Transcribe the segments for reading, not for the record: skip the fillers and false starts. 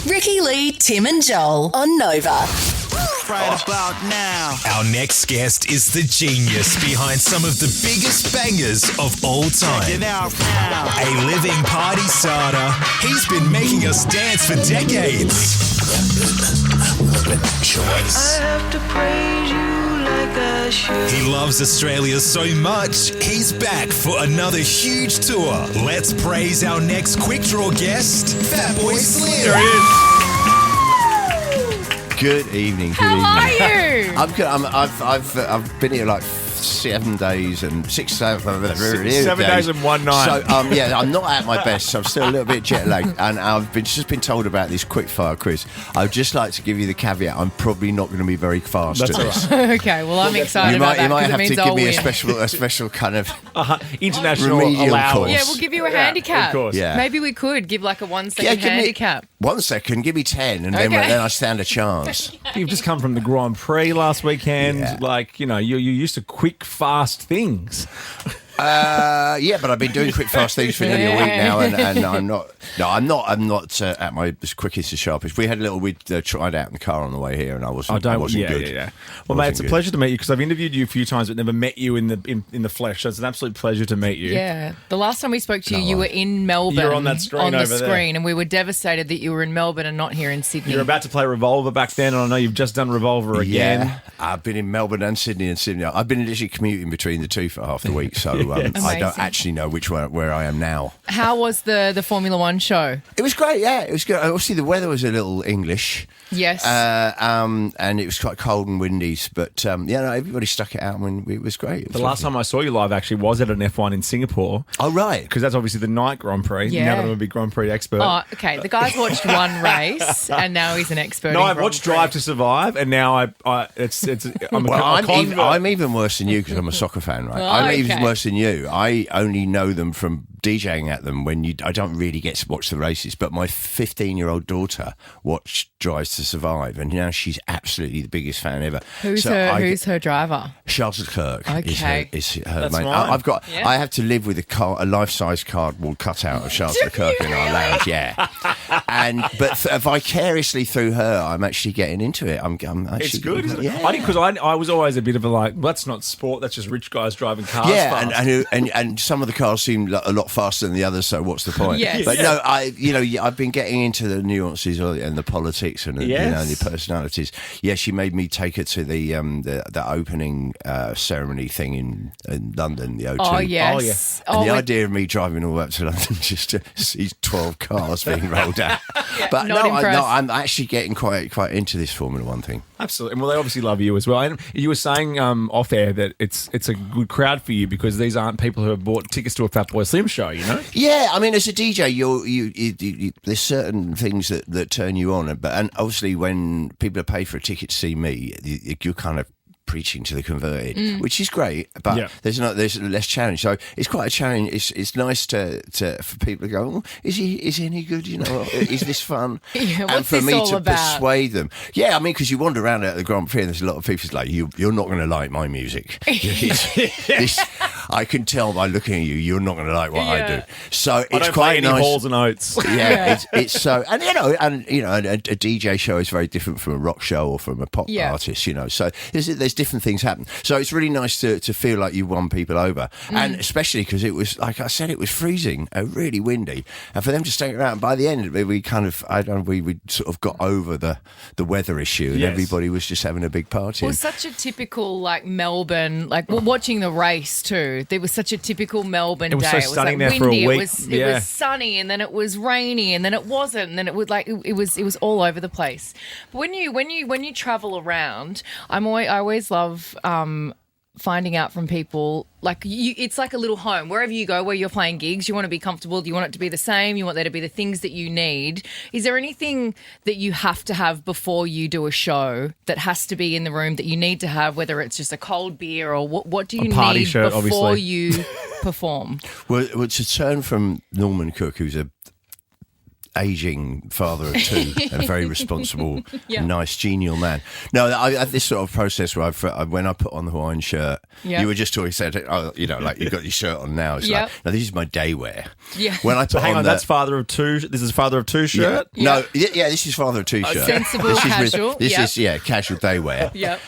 Ricky Lee, Tim and Joel on Nova. Right about now. Our next guest is the genius behind some of the biggest bangers of all time. Check it out now. A living party starter. He's been making us dance for decades. Choice. I have to praise you like I should. He loves Australia so much, he's back for another huge tour. Let's praise our next quick draw guest, Fatboy Slim. There he is. Good evening. How are you? I'm good. I've been here like 7 days and 6 days. 7 days and one night. So yeah, I'm not at my best. So I'm still a little bit jet lagged, and I've just been told about this quick fire quiz. I'd just like to give you the caveat: I'm probably not going to be very fast at this. Okay, well, I'm excited about that. You might because have it to means give I'll me win. a special kind of International remedial allowance. course. Yeah, we'll give you a handicap. Of course. Yeah. Maybe we could give like a 1 second Yeah, give me- handicap. 1 second, give me 10, and then I stand a chance. You've just come from the Grand Prix last weekend. Yeah. Like, you know, you're used to quick, fast things. Yeah, but I've been doing quick fast things for nearly a week now, and I'm not. No, I'm not at my quickest and sharpest. We had a little. We tried out in the car on the way here, and I wasn't good. Yeah. Well, mate, it's a pleasure to meet you because I've interviewed you a few times, but never met you in the flesh. So it's an absolute pleasure to meet you. Yeah. The last time we spoke to you, you were in Melbourne. You're on that screen over there. and we were devastated that you were in Melbourne and not here in Sydney. You were about to play Revolver back then, and I know you've just done Revolver again. Yeah, I've been in Melbourne and Sydney. I've been literally commuting between the two for half the week, so I don't actually know where I am now. How was the Formula One show? It was great, yeah. It was good. Obviously, the weather was a little English. Yes. And it was quite cold and windy, but everybody stuck it out and it was great. The last time I saw you live actually was at an F1 in Singapore. Oh, right. Because that's obviously the night Grand Prix. Yeah. Now that I'm a big Grand Prix expert. Oh, okay. The guy's watched one race and now he's an expert. No, in I've Grand watched Prix. Drive to Survive, and now I'm I'm even worse than you because I'm a soccer fan, right? I'm even worse than you. I only know them from DJing at them I don't really get to watch the races, but my 15-year-old daughter watched Drives to Survive, and now she's absolutely the biggest fan ever. Who's her driver? Charles Leclerc is her That's mate. mine. I have to live with a life-size cardboard cutout of Charles Leclerc in our lounge, yeah. But vicariously through her, I'm actually getting into it. I'm actually, it's good, isn't it? Yeah. I think because I was always a bit of a well, that's not sport. That's just rich guys driving cars. Yeah, fast. and some of the cars seem a lot faster than the others. So what's the point? Yes. But no, I've been getting into the nuances and the politics and the personalities. Yeah, she made me take her to the opening ceremony thing in London, the O2. Oh yes. And the idea of me driving all the way up to London just to see 12 cars being rolled out. But I'm actually getting quite into this Formula One thing. Absolutely. Well, they obviously love you as well. And you were saying off air that it's a good crowd for you because these aren't people who have bought tickets to a Fatboy Slim show, you know? Yeah, I mean, as a DJ, you there's certain things that turn you on, and obviously when people pay for a ticket to see me, you're kind of preaching to the converted, which is great, but there's less challenge. So it's quite a challenge. It's nice for people to go, oh, is he any good? You know, is this fun? What's for this me all to about? persuade them. Yeah, I mean, because you wander around at the Grand Prix and there's a lot of people like, you're not going to like my music. I can tell by looking at you, you're not going to like what I do. So it's I don't quite play any nice. Halls and Oates. Yeah, it's so, and a DJ show is very different from a rock show or from a pop artist, you know. So there's different things happen. So it's really nice to feel like you won people over, and especially because it was, like I said, it was freezing, really windy, and for them to stay around. By the end, we sort of got over the weather issue, and everybody was just having a big party. It was such a typical Melbourne, watching the race too. There was such a typical Melbourne It was day. so It was stunning there for windy. a week. It was sunny, and then it was rainy, and then it wasn't, and then it was it was all over the place. But when you travel around, I always love finding out from people, it's like a little home. Wherever you go, where you're playing gigs, you want to be comfortable, you want it to be the same, you want there to be the things that you need. Is there anything that you have to have before you do a show that has to be in the room that you need to have, whether it's just a cold beer or what do you need shirt, before obviously. you perform? Well, to turn from Norman Cook, who's a aging father of two and very responsible, Yeah. nice, genial man. No, I had this sort of process where when I put on the Hawaiian shirt, Yeah. you were just talking, said, oh, you know, like you've got your shirt on now. It's Yep. like, no, this is my day wear. Yeah. When I put Hang on, the, that's father of two. This is father of two shirt. No, this is father of two shirt. Sensible, this casual, This yep. is casual day wear. Yep.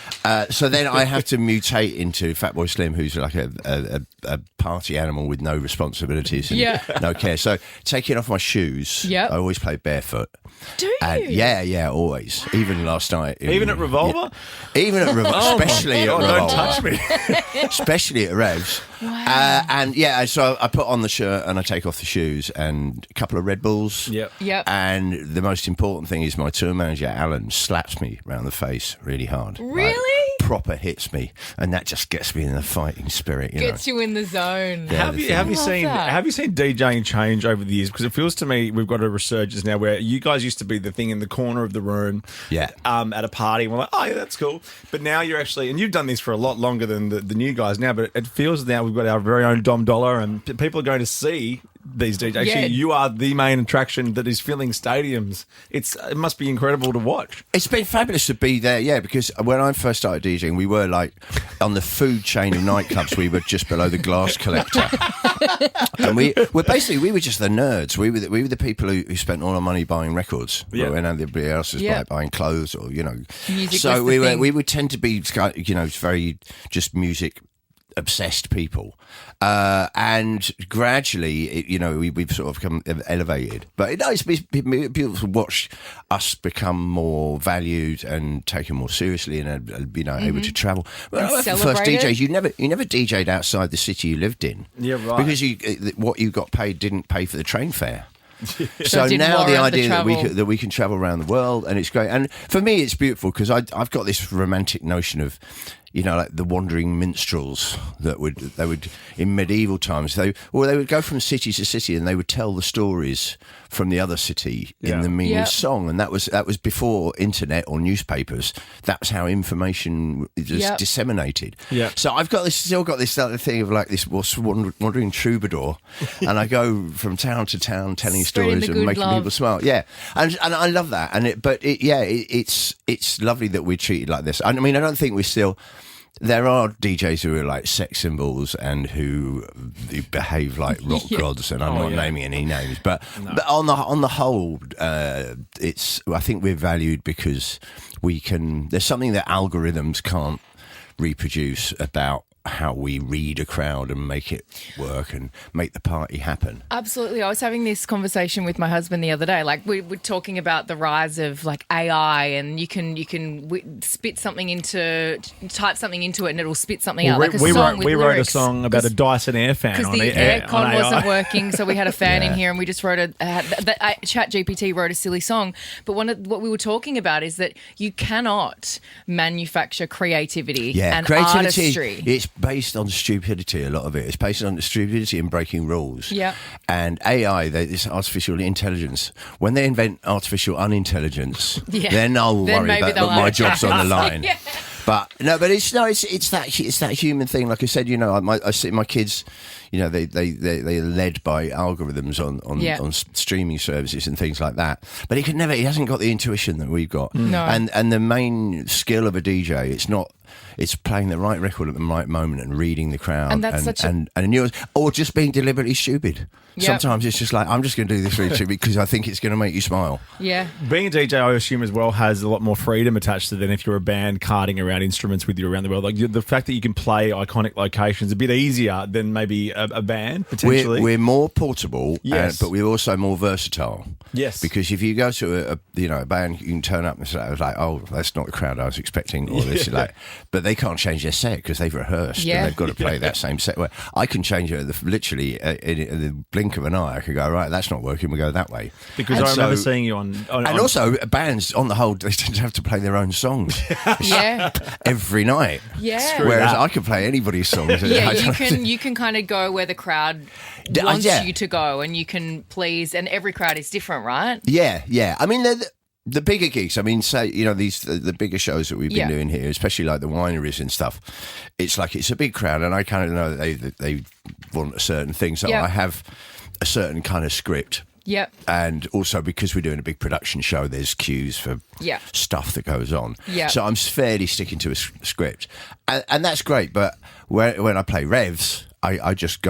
So then I have to mutate into Fatboy Slim, who's like a party animal with no responsibilities and Yeah. no care. So taking off my shoes, Yep. I always play barefoot. Do you? And yeah, always. Even last night. Even at Revolver? Even at Revolver, especially at Revolver. Don't touch me. Especially at Revs. Wow. And yeah, so I put on the shirt and I take off the shoes and a couple of Red Bulls. Yep. Yep. And the most important thing is my tour manager, Alan, slaps me round the face really hard. Really? Proper hits me. And that just gets me in the fighting spirit, you know. Gets you in the zone. Yeah. Have you Love seen that. DJing change over the years? Because it feels to me we've got a resurgence now where you guys used to be the thing in the corner of the room, Yeah. at a party. And we're like, oh yeah, that's cool. But now you're actually, and you've done this for a lot longer than the new guys now. But it feels now we've got our very own Dom Dollar, and people are going to see these DJs. Yeah. Actually, you are the main attraction that is filling stadiums. It must be incredible to watch. It's been fabulous to be there, yeah, because when I first started DJing, we were like on the food chain of nightclubs, we were just below the glass collector. And we were just the nerds. We were the people who spent all our money buying records when everybody else was Yeah. buying clothes or, you know. Music So was the thing. we would tend to be, you know, very just music obsessed people, and gradually, we've sort of come elevated. But it's been beautiful to watch us become more valued and taken more seriously, and able to travel. Well, And the first celebrate DJs, it. you never DJ'd outside the city you lived in, Yeah, right. because what you got paid didn't pay for the train fare. So So it didn't now the warrant the idea that travel. we can travel around the world, and it's great. And for me, it's beautiful because I've got this romantic notion of, like the wandering minstrels they would in medieval times they would go from city to city and they would tell the stories from the other city in the meaning Yep. song, and that was before internet or newspapers. That's how information is Yep. disseminated. Yeah. So I've still got this other thing of like this wandering troubadour, and I go from town to town telling Spreading stories the and good making love. people smile. Yeah, and I love that. And it's lovely that we're treated like this. I mean, I don't think we're still. There are DJs who are like sex symbols and who behave like rock gods, and I'm not naming any names, but on the whole, I think we're valued because we can. There's something that algorithms can't reproduce about how we read a crowd and make it work and make the party happen. Absolutely. I was having this conversation with my husband the other day. Like we were talking about the rise of like AI, and you can type something into it, and it'll spit something out like a song with we wrote a lyrics. song about a Dyson air fan Because on the air aircon on wasn't AI. working, so we had a fan in Yeah. here, and we just wrote ChatGPT wrote a silly song. But what we were talking about is that you cannot manufacture creativity and artistry. It's based on stupidity. A lot of it. It's based on stupidity and breaking rules. Yeah. And AI, this artificial intelligence. When they invent artificial unintelligence, Yeah. then I'll Then worry maybe about they'll my have job's on the line. Yeah. But it's that human thing. Like I said, I see my kids. They're led by algorithms on streaming services and things like that. But he hasn't got the intuition that we've got. No. And the main skill of a DJ, it's playing the right record at the right moment and reading the crowd, And that's or just being deliberately stupid. Yep. Sometimes it's just like, I'm just going to do this really stupid because I think it's going to make you smile. Yeah. Being a DJ, I assume as well, has a lot more freedom attached to it than if you're a band carting around instruments with you around the world. Like the fact that you can play iconic locations a bit easier than maybe a band potentially. We're more portable, Yes. but we're also more versatile. Yes. Because if you go to a band, you can turn up and say, oh, that's not the crowd I was expecting, or this is like, but they can't change their set because they've rehearsed Yeah. and they've got to play that same set. Where I can change it literally in the blink of an eye. I could go, right, that's not working. We go that way. Because And I remember so- seeing you on And also, bands on the whole, they tend to have to play their own songs Yeah. every night. Yeah. Whereas that. I can play anybody's songs. Yeah, I don't- you can kind of go where the crowd Yeah, wants yeah. you to go, and you can please, and every crowd is different, right? Yeah. I mean, the bigger gigs. I mean, say the bigger shows that we've been Yeah. doing here, especially like the wineries and stuff. It's like it's a big crowd, and I kind of know that they want a certain thing, so Yeah. I have a certain kind of script. Yep. And also because we're doing a big production show, there's cues for stuff that goes on. Yeah. So I'm fairly sticking to a script, and that's great. But when I play revs, I just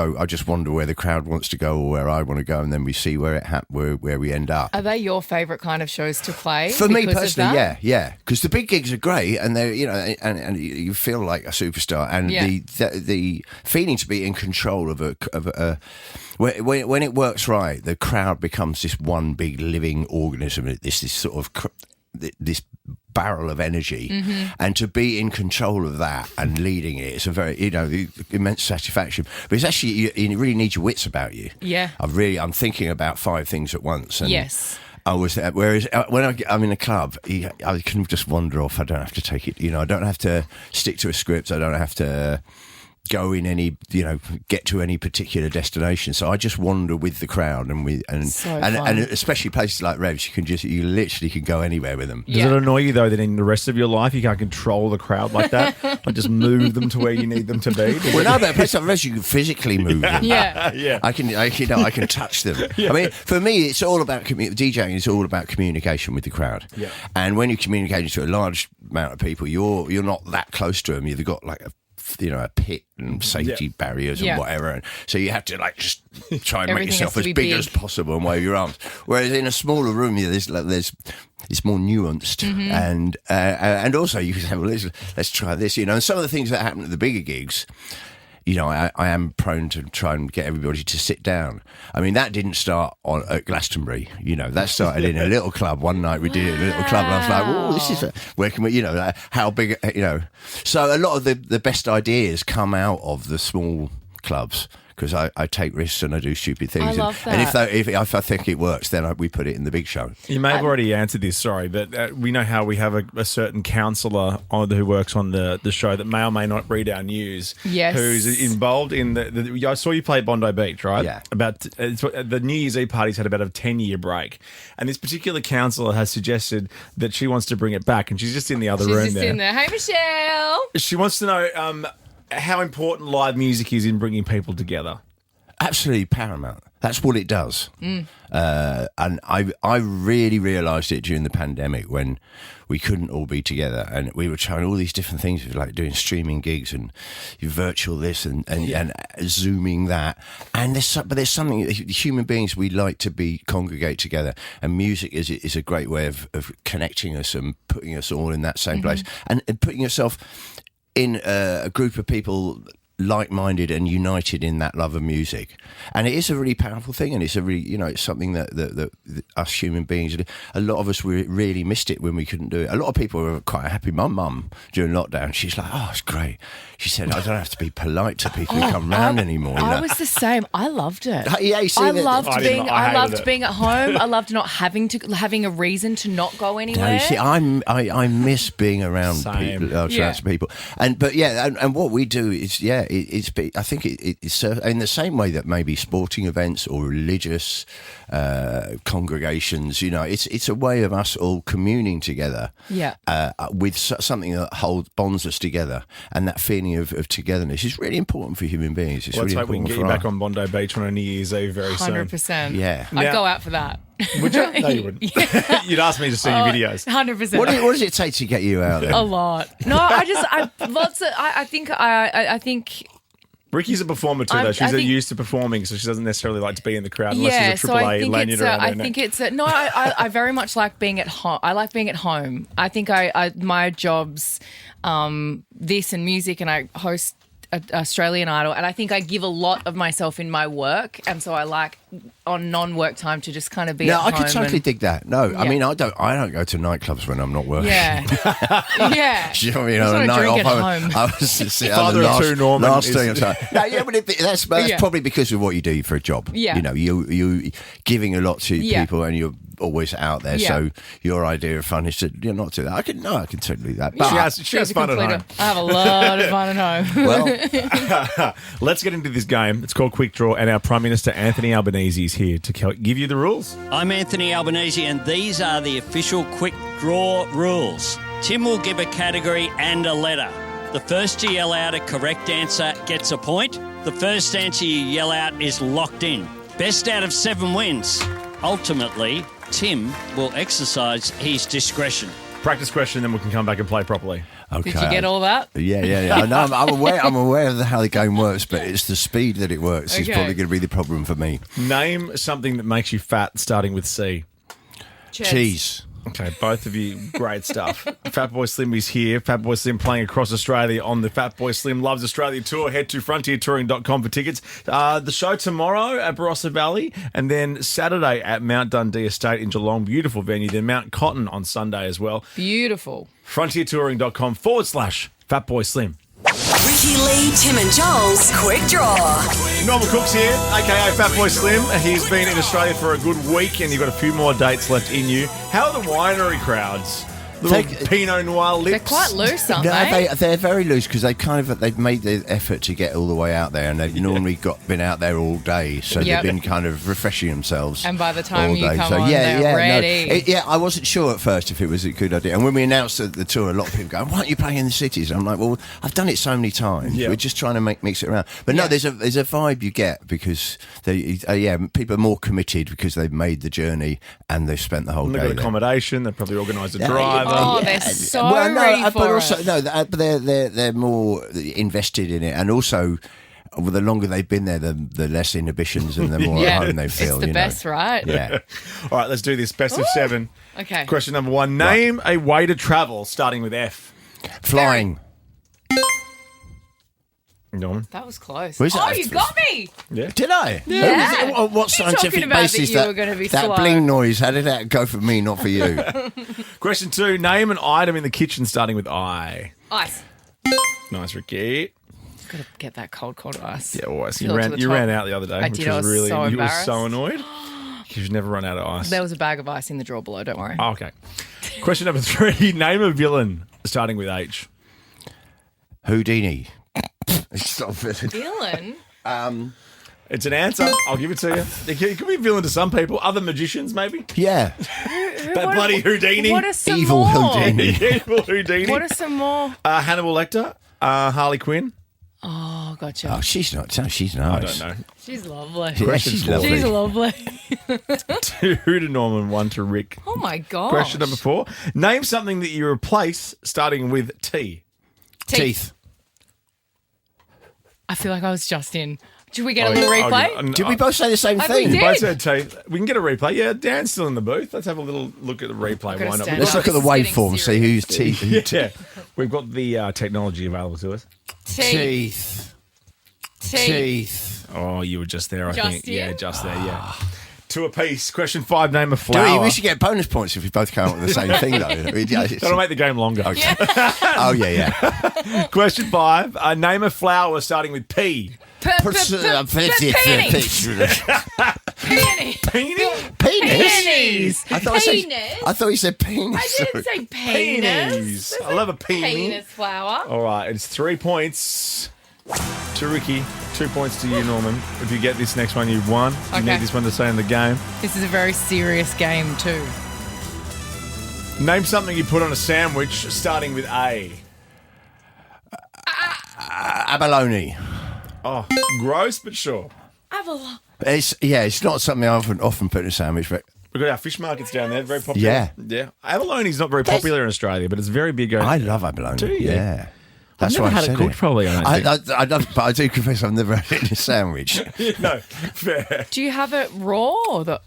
wonder where the crowd wants to go or where I want to go, and then we see where we end up. Are they your favourite kind of shows to play? For me because of personally, that? yeah, because the big gigs are great, and they're and you feel like a superstar, and the feeling to be in control of a when it works right, the crowd becomes this one big living organism. This sort of this barrel of energy, and to be in control of that and leading it, it's a very immense satisfaction. But it's actually you really need your wits about you. Yeah, I'm thinking about 5 things at once. And yes. I was there. Whereas when I'm in a club, I can just wander off. I don't have to take it. I don't have to stick to a script. I don't have to go in any, get to any particular destination. So I just wander with the crowd, and especially places like Revs, you literally can go anywhere with them. Does it annoy you though that in the rest of your life you can't control the crowd like that? Like just move them to where you need them to be? Well, no, but a place like Revs, you can physically move them. Yeah. I can touch them. Yeah. I mean, for me, it's all about DJing. Is all about communication with the crowd. Yeah. And when you're communicating to a large amount of people, you're not that close to them. You've got like a pit and safety barriers and whatever, and so you have to just try and make yourself as big as possible and wave your arms. Whereas in a smaller room, it's more nuanced, and also you can say, well, let's try this, and some of the things that happen at the bigger gigs. I am prone to try and get everybody to sit down. I mean, that didn't start at Glastonbury. That started in a little club. One night we did it in a little club, and I was like, "Oh, this is where can we?" How big? So a lot of the best ideas come out of the small clubs. Because I take risks and I do stupid things. I love that. And if I think it works, then we put it in the big show. You may have already answered this, sorry, but we know how we have a certain counsellor who works on the show that may or may not read our news. Yes. Who's involved in I saw you play Bondi Beach, right? Yeah. The New Year's Eve party's had about a 10-year break. And this particular counsellor has suggested that she wants to bring it back. And she's just in the other room there. She's just in there. Hey, Michelle. She wants to know how important live music is in bringing people together. Absolutely paramount. That's what it does. And I really realised it during the pandemic when we couldn't all be together, and we were trying all these different things, like doing streaming gigs and virtual this and zooming that. And there's something, human beings, we like to congregate together, and music is a great way of connecting us and putting us all in that same place, and putting yourself in a group of people like-minded and united in that love of music. And it is a really powerful thing, and it's a really, it's something that us human beings, a lot of us really missed it when we couldn't do it. A lot of people were quite happy. My mum, during lockdown, she's like, oh, it's great. She said, I don't have to be polite to people who come round anymore. I was the same. I loved it. Yeah, I loved being at home. I loved not having a reason to not go anywhere. No, you see, I miss being around people. And what we do is, I think it's in the same way that maybe sporting events or religious congregations, it's a way of us all communing together with something that bonds us together, and that feeling of togetherness is really important for human beings. It's let's really hope we can get you back on Bondi Beach on a New Year's Eve very soon. 100%. Yeah. I'd go out for that. Would you? No, you wouldn't. You'd ask me to see your videos. 100%. What does it take to get you out there? A lot. No, I think Ricky's a performer too, though. She's used to performing, so she doesn't necessarily like to be in the crowd unless there's a AAA lanyard around her neck. I very much like being at home. I like being at home. I think my job's this and music, and I host Australian Idol, and I think I give a lot of myself in my work, and so I like on non-work time to just kind of be at home. I could totally dig that. No, I mean, I don't go to nightclubs when I'm not working. Yeah. You know what I mean? On a night off, I was just Father of two, Norman. Last thing. No, but that's probably because of what you do for a job. Yeah. You giving a lot to people, and you're always out there. So your idea of fun is to not do that. I can totally do that. But she has fun at home. I have a lot of fun at home. Well, let's get into this game. It's called Quick Draw, and our Prime Minister Anthony Albanese is here to give you the rules. I'm Anthony Albanese, and these are the official Quick Draw rules. Tim will give a category and a letter. The first to yell out a correct answer gets a point. The first answer you yell out is locked in. Best out of 7 wins. Ultimately, Tim will exercise his discretion. Practice question, then we can come back and play properly. Okay. Did you get all that? Yeah. No, I'm aware. I'm aware of how the game works, but it's the speed that it works is Okay. probably going to be the problem for me. Name something that makes you fat, starting with C. Cheese. Okay, both of you, great stuff. Fatboy Slim is here. Fatboy Slim playing across Australia on the Fatboy Slim Loves Australia tour. Head to frontiertouring.com for tickets. The show tomorrow at Barossa Valley, and then Saturday at Mount Dundee Estate in Geelong. Beautiful venue. Then Mount Cotton on Sunday as well. Beautiful. frontiertouring.com/Fatboy Slim. Ricky Lee, Tim and Joel's Quick Draw. Normal Cooks here, aka Fatboy Slim. He's been in Australia for a good week, and you've got a few more dates left in you. How are the winery crowds? Little Pinot Noir lips. They're quite loose, aren't No, they? they're very loose because they've made the effort to get all the way out there, and they've normally been out there all day, so Yep. they've been kind of refreshing themselves. And by the time all you day. come so, on, they're ready. I wasn't sure at first if it was a good idea, and when we announced the tour, a lot of people go, "Why aren't you playing in the cities?" And I'm like, "Well, I've done it so many times. Yeah. We're just trying to mix it around." But no, Yeah. there's a vibe you get because people are more committed because they've made the journey and they've spent the whole And day they've got there. accommodation. They've probably organised a Yeah, driver. Oh, they're so ready for but it. also but they're more invested in it, and also the longer they've been there, the less inhibitions and the more Yeah. at home they feel. It's the you best, know. right? Yeah. All right, let's do this. Best of 7. Okay. Question number 1. Name a way to travel starting with F. Flying. Norman. That was close. Was Oh, that- you got me. Yeah. Did I? Yeah. On what You're scientific talking about basis that you were gonna be that slow. bling noise? How did that go for me, not for you? Question 2. Name an item in the kitchen starting with I. Ice. Nice, Ricky. Got to get that cold ice. Yeah, always. Fill it to the You top. ran out the other day, I which did. I was was really so you were so embarrassed. annoyed. You've never run out of ice. There was a bag of ice in the drawer below. Don't worry. Oh, okay. Question number 3. Name a villain starting with H. Houdini. Stop it. Dylan. It's an answer. I'll give it to you. It could be a villain to some people. Other magicians, maybe. Yeah. That bloody Houdini. What are some Evil more? Houdini. Evil Houdini. What are some more? Hannibal Lecter. Harley Quinn. Oh, gotcha. Oh, she's not. She's I nice. don't know. She's lovely. Yeah, she's lovely. She's lovely. 2 to Norman, 1 to Rick. Oh my god. Question number 4. Name something that you replace starting with T. Teeth. I feel like I was just in. Should we get Oh, a little yeah. replay? Did we both say the same I thing? think we Both did. said T. We can get a replay. Yeah, Dan's still in the booth. Let's have a little look at the replay. gotta Why not? stand Let's up. look at the This is getting waveform, see who's serious. teeth. Yeah, we've got the technology available to us. Teeth. Teeth. Oh, you were just there, I Just think. in? Yeah, just there, yeah. 2 apiece. Question 5, name a flower. We should get bonus points if we both come up with the same thing, though. That'll make the game longer. Okay. Oh, yeah. Question 5, name a flower starting with P. Peony. Penis? Penis. I thought you said penis. I didn't say penis. I love a penis. Penis flower. All right, it's 3 points to Ricky, 2 points to you, Norman. If you get this next one, you've won. You Okay. need this one to stay in the game. This is a very serious game too. Name something you put on a sandwich starting with A. Abalone. Oh, gross, but sure. Avalon. It's not something I often put in a sandwich, but We've got our fish markets down there, very popular. Yeah. Yeah. Abalone's not very popular in Australia, but it's very big. I love abalone. Do you? Yeah. I've That's never why I had it said cooked, probably, I don't think. I love, but I do confess I've never had it in a sandwich. No, fair. Do you have it raw though?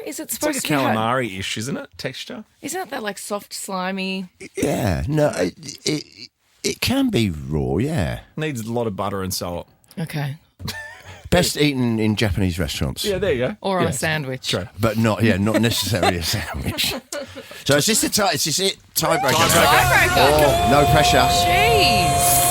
Is it It's like supposed a to be? calamari-ish, isn't it? Texture. Isn't that like soft, slimy? Yeah. No, it can be raw, yeah. Needs a lot of butter and salt. Okay. Best eaten in Japanese restaurants. Yeah, there you go. Or on Yeah. a sandwich. True. But not necessarily a sandwich. So is this it? Tiebreaker. Tiebreaker. Oh, no pressure. Jeez.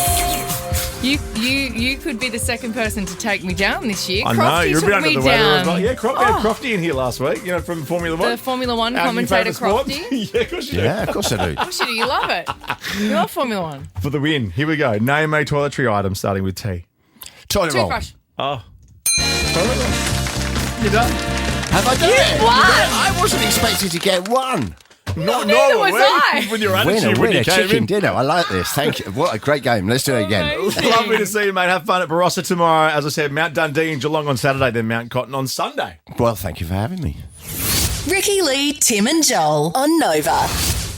You could be the second person to take me down this year. I know, Crofty you're a bit took under me the weather down. as well. Yeah, we had Crofty in here last week, from Formula One. The Formula One Our new commentator favourite sport. Crofty. Yeah, of course you do. Yeah, of course I do. Oh, shit, you love it. You love Formula One. For the win. Here we go. Name a toiletry item starting with T. Toilet roll. Toothbrush. Oh. You're done. Have I done it? won. I wasn't expecting to get one. Not neither was I. With your attitude when Winner, you came chicken in. dinner. I like this. Thank you. What a great game. Let's do it again. Amazing. Lovely to see you, mate. Have fun at Barossa tomorrow. As I said, Mount Dundee and Geelong on Saturday, then Mount Cotton on Sunday. Well, thank you for having me. Ricky Lee, Tim and Joel on Nova.